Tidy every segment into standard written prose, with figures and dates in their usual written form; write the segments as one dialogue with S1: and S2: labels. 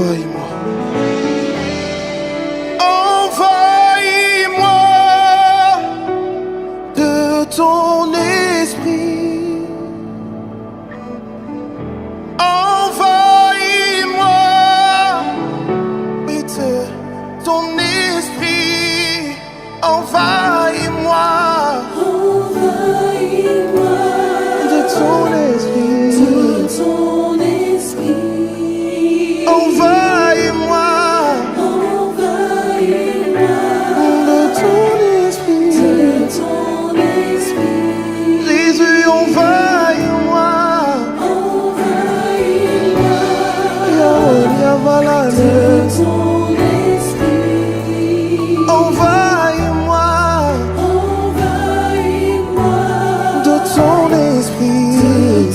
S1: envahis-moi. Envahis-moi de ton esprit. Envahis-moi, oui, de ton esprit. Envahis-moi.
S2: Envahis-moi
S1: De ton esprit.
S2: de ton esprit.
S1: Envahis-moi.
S2: Envahis-moi
S1: De ton esprit.
S2: de ton esprit.
S1: Jésus, envahis-moi.
S2: Envahis-moi
S1: Yahweh, Yavalane.
S2: de ton esprit.
S1: Envahis-moi.
S2: Envahis-moi
S1: De ton esprit.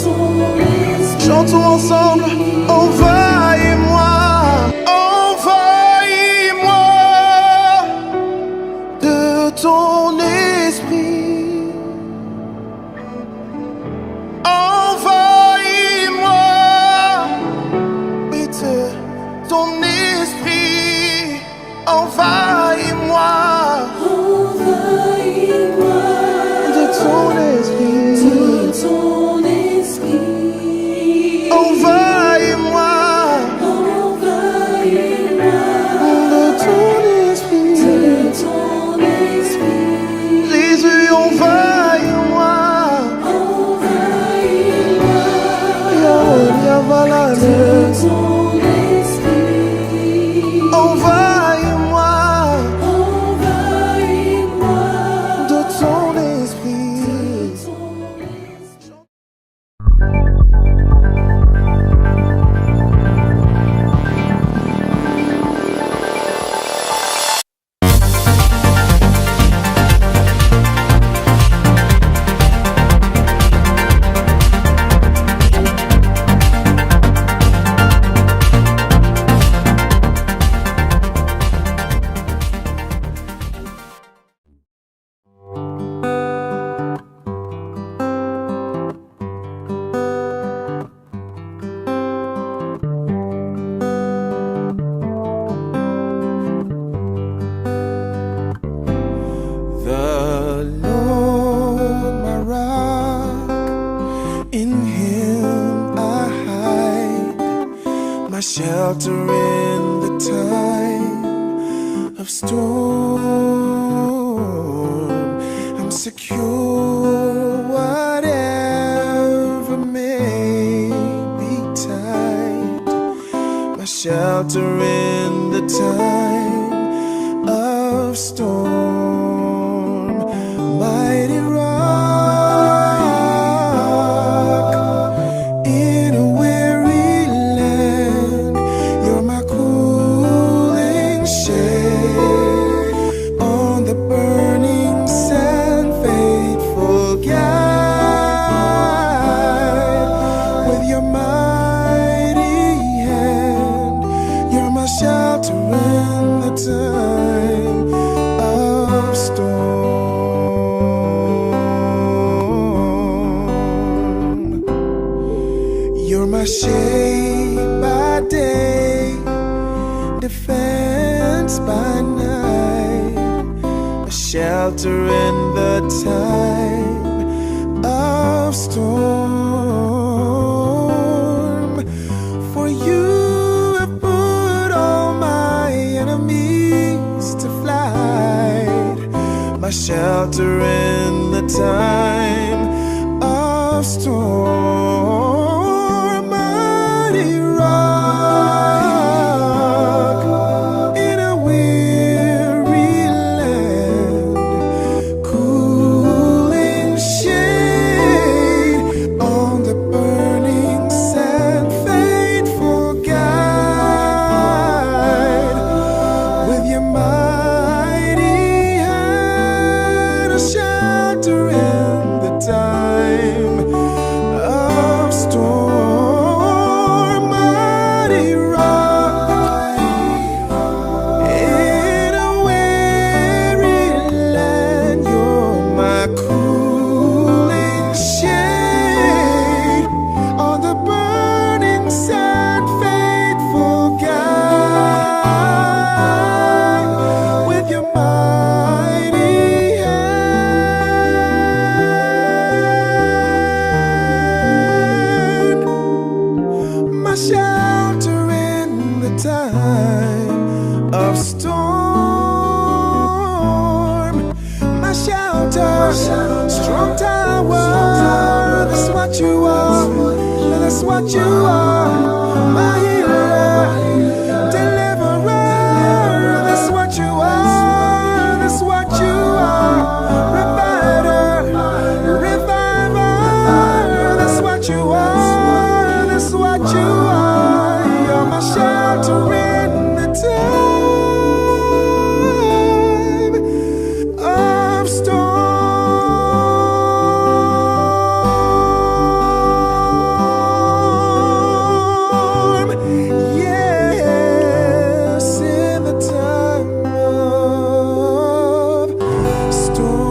S2: ton esprit.
S1: Chantons ensemble. Envahis-moi. Envahis-moi de ton esprit. Envahis-moi, oui, de ton esprit. Envahis-moi
S2: Envahis-moi
S1: de ton esprit.
S2: de ton esprit.
S1: Envahis-moi
S2: Envahis-moi
S1: de ton esprit.
S2: de ton esprit.
S1: Jésus, envahis-moi.
S2: Envahis-moi
S1: Yahweh, Yavalane.
S2: de ton esprit.
S1: Envahis-moi
S2: Envahis-moi
S1: de ton esprit. The Lord, my rock, in Him I hide, my shelter in the time of storm. I'm secure, whatever may betide, my shelter in the time of storm. Mighty rock in a weary land, you're my cooling shade on the burning sand, faithful guide. With your mighty hand, you're my shelter in the time of storm. You're my shade by day, defense by night, a shelter in the time of storm. For you have put all my enemies to flight, my shelter in the time of storm. Mighty rock in a weary land, cooling shade on the burning sand, faithful guide. With your mighty hand, a shelter in what you are. My healer, deliverer, that's what you are. That's what you are. Reviver, that's what you are. That's what you are. You're my shelter in the time of storm. Yes, in the time of storm.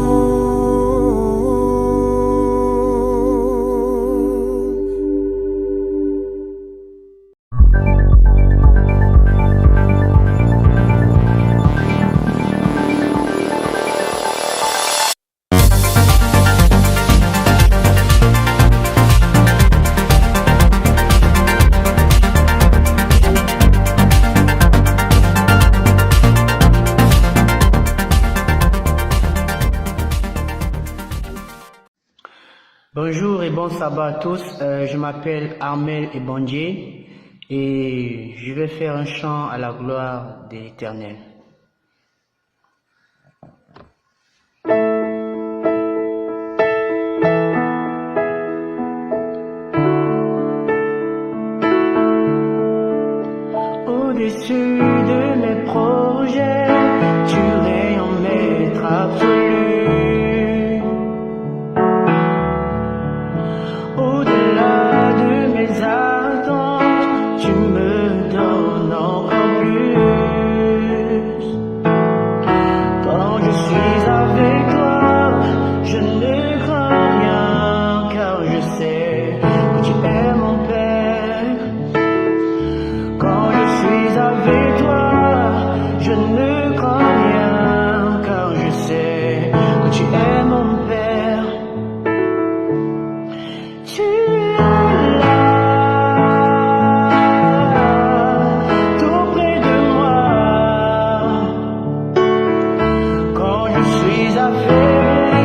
S3: Bonjour et bon sabbat à tous. Je m'appelle Armel Ebondier et je vais faire un chant à la gloire de l'Éternel. Au-dessus de mes projets, tu règnes en maître absolu. Au-delà de mes attentes, tu me donnes encore plus. Quand je suis avec toi, je ne crains rien, car je sais que tu es mon Père. Quand je suis avec toi, je ne crains rien, car je sais que tu es mon Père. Tu es là, tout près de moi. Quand je suis affaibli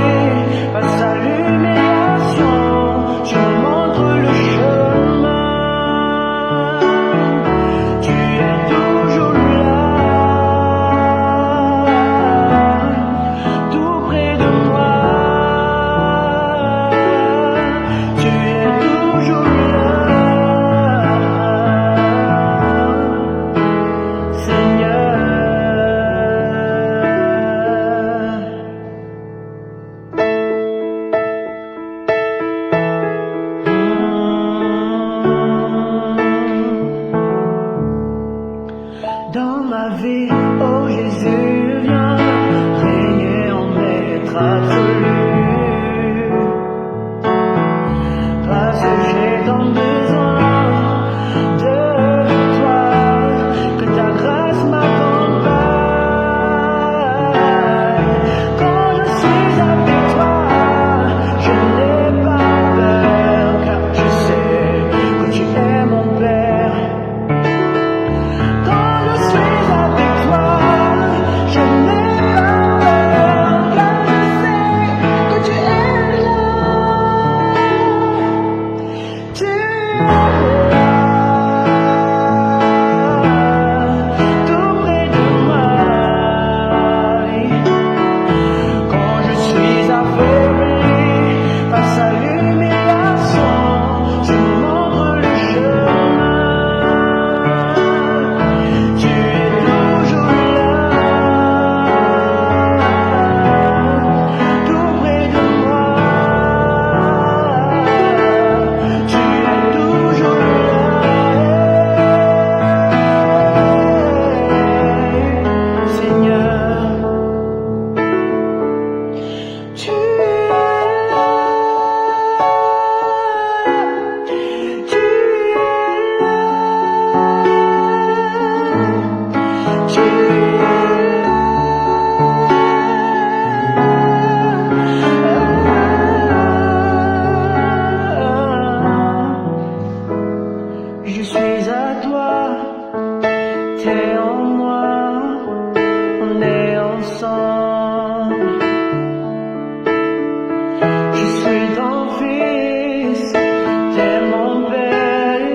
S3: face à l'humiliation, tu me montres le chemin. Tu es toujours là, tout près de moi. Tu es toujours là, Seigneur. Dans ma vie, oh Jésus, viens régner en maître absolu. Parce que j'ai tant besoin de toi, que ta grâce m'accompagne. Quand je suis avec toi, je n'ai pas peur, car je sais que tu es mon Père. Quand je suis avec toi, je n'ai pas peur, car je sais que tu es là. Tu es là, tout près de moi. Quand je suis affaibli face à l'humiliation, tu me montres le chemin. Tu es toujours là, tout près de moi. Tu es toujours là, Seigneur. Tu es là, tu es là, tu es là. Je suis à toi, t'es en moi, on est ensemble. Je suis ton fils, t'es mon Père.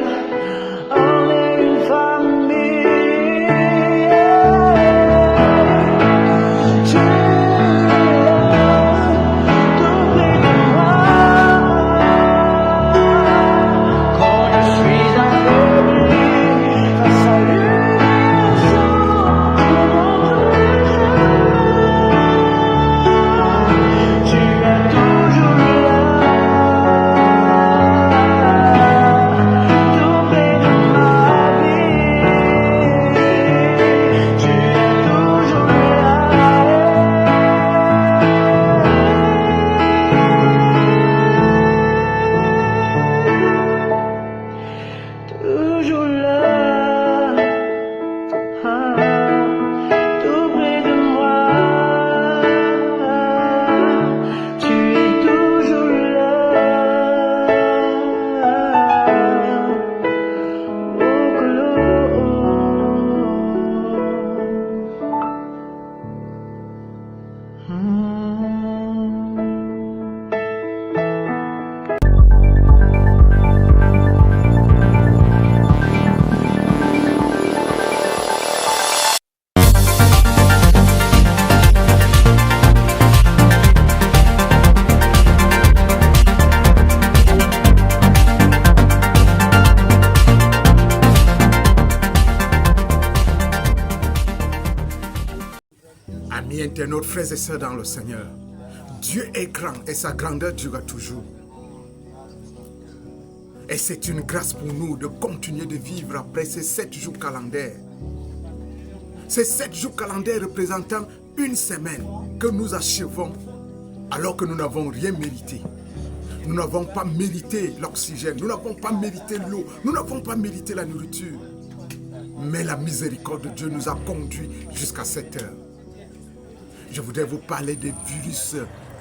S1: Amis internautes, frères et sœurs dans le Seigneur, Dieu est grand et sa grandeur durera toujours. Et c'est une grâce pour nous de continuer de vivre après ces 7 jours calendaires. Ces 7 jours calendaires représentant une semaine que nous achevons alors que nous n'avons rien mérité. Nous n'avons pas mérité l'oxygène, nous n'avons pas mérité l'eau, nous n'avons pas mérité la nourriture. Mais la miséricorde de Dieu nous a conduits jusqu'à cette heure. Je voudrais vous parler des virus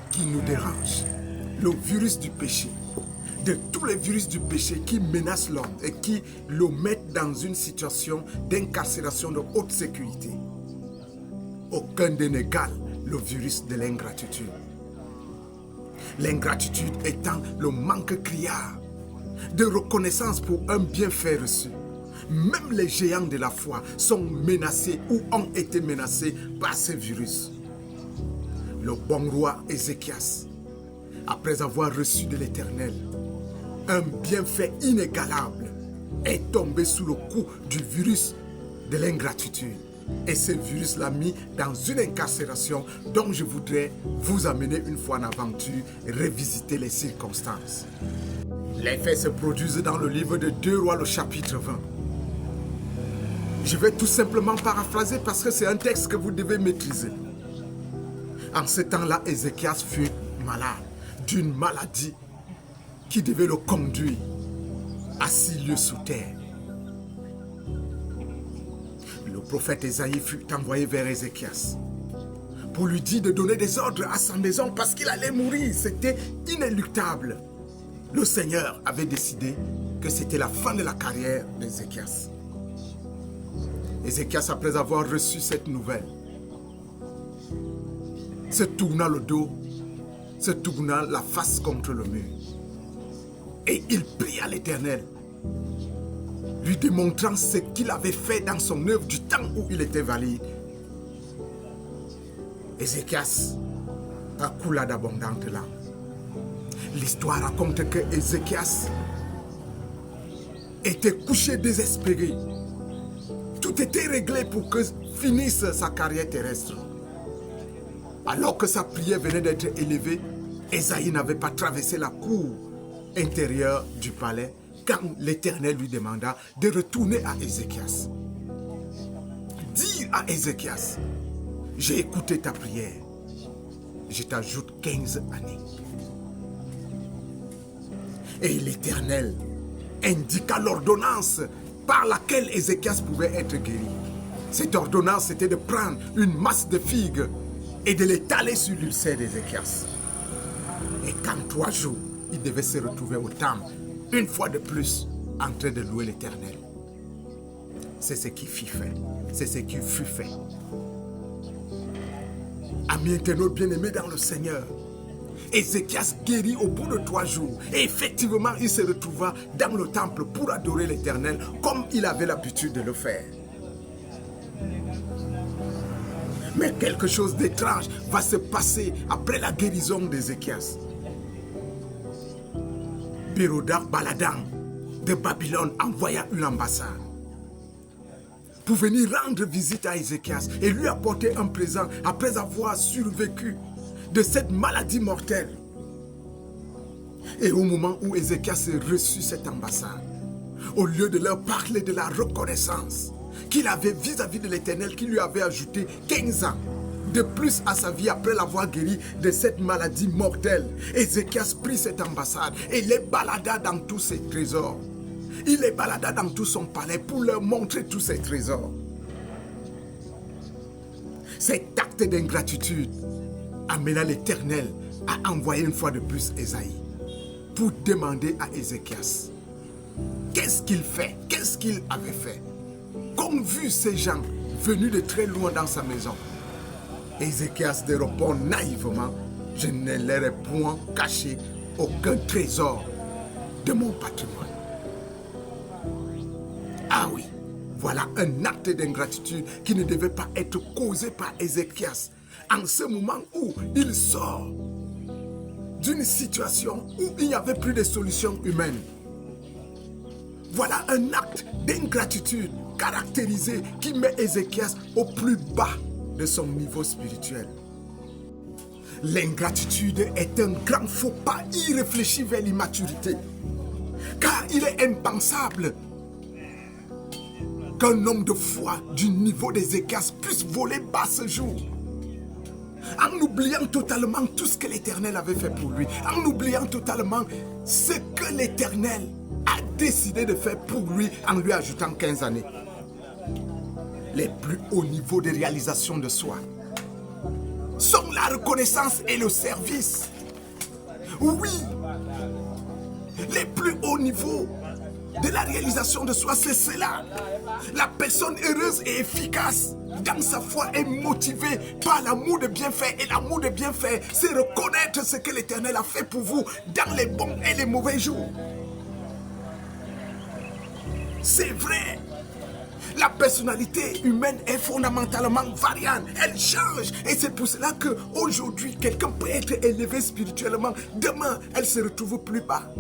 S1: qui nous dérangent. Le virus du péché. De tous les virus du péché qui menacent l'homme et qui le mettent dans une situation d'incarcération de haute sécurité. Aucun d'eux n'égale le virus de l'ingratitude. L'ingratitude étant le manque criard de reconnaissance pour un bienfait reçu. Même les géants de la foi sont menacés ou ont été menacés par ce virus. Le bon roi Ézéchias, après avoir reçu de l'Éternel un bienfait inégalable, est tombé sous le coup du virus de l'ingratitude. Et ce virus l'a mis dans une incarcération dont je voudrais vous amener une fois en aventure, revisiter les circonstances. Les faits se produisent dans le livre de 2 Rois, le chapitre 20. Je vais tout simplement paraphraser parce que c'est un texte que vous devez maîtriser. En ce temps-là, Ézéchias fut malade d'une maladie qui devait le conduire à 6 lieues sous terre. Le prophète Ésaïe fut envoyé vers Ézéchias pour lui dire de donner des ordres à sa maison parce qu'il allait mourir. C'était inéluctable. Le Seigneur avait décidé que c'était la fin de la carrière d'Ézéchias. Ézéchias, après avoir reçu cette nouvelle, se tourna le dos, se tourna la face contre le mur. Et il pria l'Éternel, lui démontrant ce qu'il avait fait dans son œuvre du temps où il était valide. Ézéchias coula d'abondantes larmes. L'histoire raconte que Ézéchias était couché désespéré. Tout était réglé pour que finisse sa carrière terrestre. Alors que sa prière venait d'être élevée, Ésaïe n'avait pas traversé la cour intérieure du palais quand l'Éternel lui demanda de retourner à Ézéchias. Dis à Ézéchias, j'ai écouté ta prière, je t'ajoute 15 années. Et l'Éternel indiqua l'ordonnance par laquelle Ézéchias pouvait être guéri. Cette ordonnance, c'était de prendre une masse de figues et de l'étaler sur l'ulcère d'Ézéchias. Et qu'en 3 jours, il devait se retrouver au temple, une fois de plus, en train de louer l'Éternel. C'est ce qui fut fait. C'est ce qui fut fait. Amis internautes bien-aimés dans le Seigneur, Ézéchias guérit au bout de 3 jours. Et effectivement, il se retrouva dans le temple pour adorer l'Éternel comme il avait l'habitude de le faire. Mais quelque chose d'étrange va se passer après la guérison d'Ézéchias. Baladan de Babylone envoya une ambassade pour venir rendre visite à Ézéchias et lui apporter un présent après avoir survécu de cette maladie mortelle. Et au moment où Ézéchias reçut cette ambassade, au lieu de leur parler de la reconnaissance qu'il avait vis-à-vis de l'Éternel qui lui avait ajouté 15 ans de plus à sa vie après l'avoir guéri de cette maladie mortelle, Ézéchias prit cette ambassade et les balada dans tous ses trésors. Il les balada dans tout son palais pour leur montrer tous ses trésors. Cet acte d'ingratitude amena l'Éternel à envoyer une fois de plus Ésaïe pour demander à Ézéchias qu'est-ce qu'il fait, qu'est-ce qu'il avait fait. Comme vu ces gens venus de très loin dans sa maison, Ézéchias de répond naïvement, je ne leur ai point caché aucun trésor de mon patrimoine. Ah oui, voilà un acte d'ingratitude qui ne devait pas être causé par Ézéchias en ce moment où il sort d'une situation où il n'y avait plus de solution humaine. Voilà un acte d'ingratitude caractérisé qui met Ézéchias au plus bas de son niveau spirituel. L'ingratitude est un grand faux pas irréfléchi vers l'immaturité. Car il est impensable qu'un homme de foi du niveau d'Ézéchias puisse voler bas ce jour. En oubliant totalement tout ce que l'Éternel avait fait pour lui. En oubliant totalement ce que l'Éternel a décidé de faire pour lui en lui ajoutant 15 années. Les plus hauts niveaux de réalisation de soi sont la reconnaissance et le service. Oui, les plus hauts niveaux de la réalisation de soi, c'est cela. La personne heureuse et efficace dans sa foi est motivée par l'amour de bienfait. Et l'amour de bienfait, c'est reconnaître ce que l'Éternel a fait pour vous dans les bons et les mauvais jours. C'est vrai. La personnalité humaine est fondamentalement variante. Elle change. Et c'est pour cela qu'aujourd'hui, quelqu'un peut être élevé spirituellement. Demain, elle se retrouve plus bas.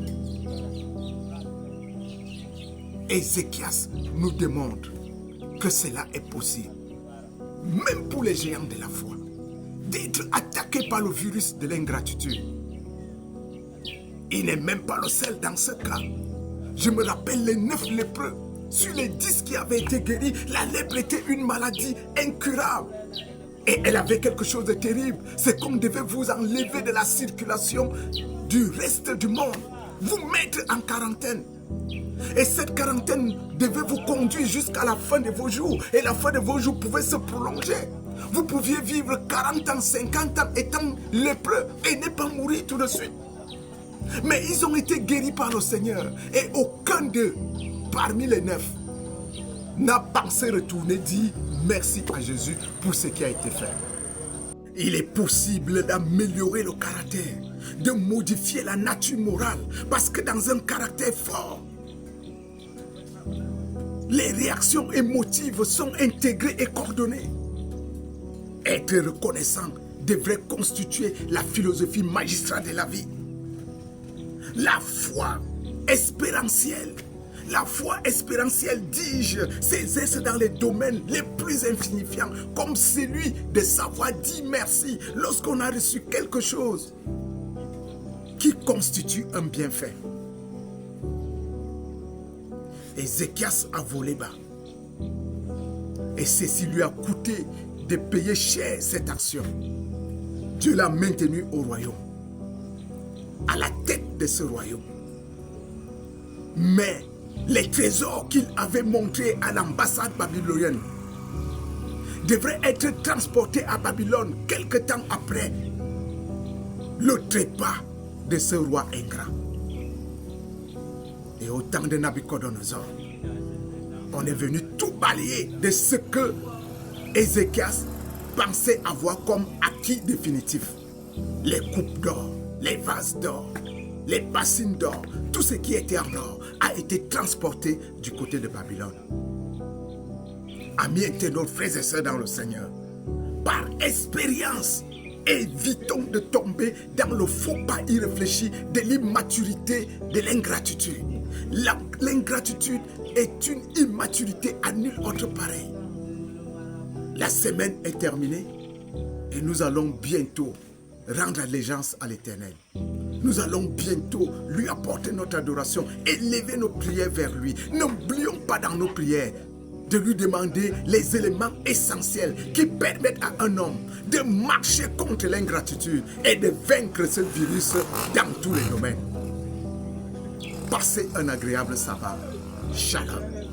S1: Ézéchias nous démontre que cela est possible. Même pour les géants de la foi. D'être attaqué par le virus de l'ingratitude. Il n'est même pas le seul dans ce cas. Je me rappelle les 9 lépreux. Sur les 10 qui avaient été guéris, la lèpre était une maladie incurable. Et elle avait quelque chose de terrible. C'est qu'on devait vous enlever de la circulation du reste du monde. Vous mettre en quarantaine. Et cette quarantaine devait vous conduire jusqu'à la fin de vos jours. Et la fin de vos jours pouvait se prolonger. Vous pouviez vivre 40 ans, 50 ans étant lépreux et ne pas mourir tout de suite. Mais ils ont été guéris par le Seigneur. Et aucun d'eux, parmi les 9, n'a pensé retourner dire merci à Jésus pour ce qui a été fait. Il est possible d'améliorer le caractère, de modifier la nature morale, parce que dans un caractère fort, les réactions émotives sont intégrées et coordonnées. Être reconnaissant devrait constituer la philosophie magistrale de la vie. La foi espérentielle. La foi espérentielle, dis-je, s'exerce dans les domaines les plus insignifiants, comme celui de savoir dire merci lorsqu'on a reçu quelque chose qui constitue un bienfait. Ézéchias a volé bas. Et ceci lui a coûté de payer cher cette action. Dieu l'a maintenu au royaume, à la tête de ce royaume. Mais les trésors qu'il avait montrés à l'ambassade babylonienne devraient être transportés à Babylone quelque temps après le trépas de ce roi ingrat. Et au temps de Nabuchodonosor, on est venu tout balayer de ce que Ézéchias pensait avoir comme acquis définitif. Les coupes d'or, les vases d'or, les bassines d'or, tout ce qui était en or a été transporté du côté de Babylone. Amis internautes, frères et sœurs dans le Seigneur, par expérience, évitons de tomber dans le faux pas irréfléchi de l'immaturité, de l'ingratitude. L'ingratitude est une immaturité à nul autre pareil. La semaine est terminée et nous allons bientôt rendre allégeance à l'Éternel. Nous allons bientôt lui apporter notre adoration, élever nos prières vers lui. N'oublions pas dans nos prières de lui demander les éléments essentiels qui permettent à un homme de marcher contre l'ingratitude et de vaincre ce virus dans tous les domaines. Passez un agréable sabbat. Shalom.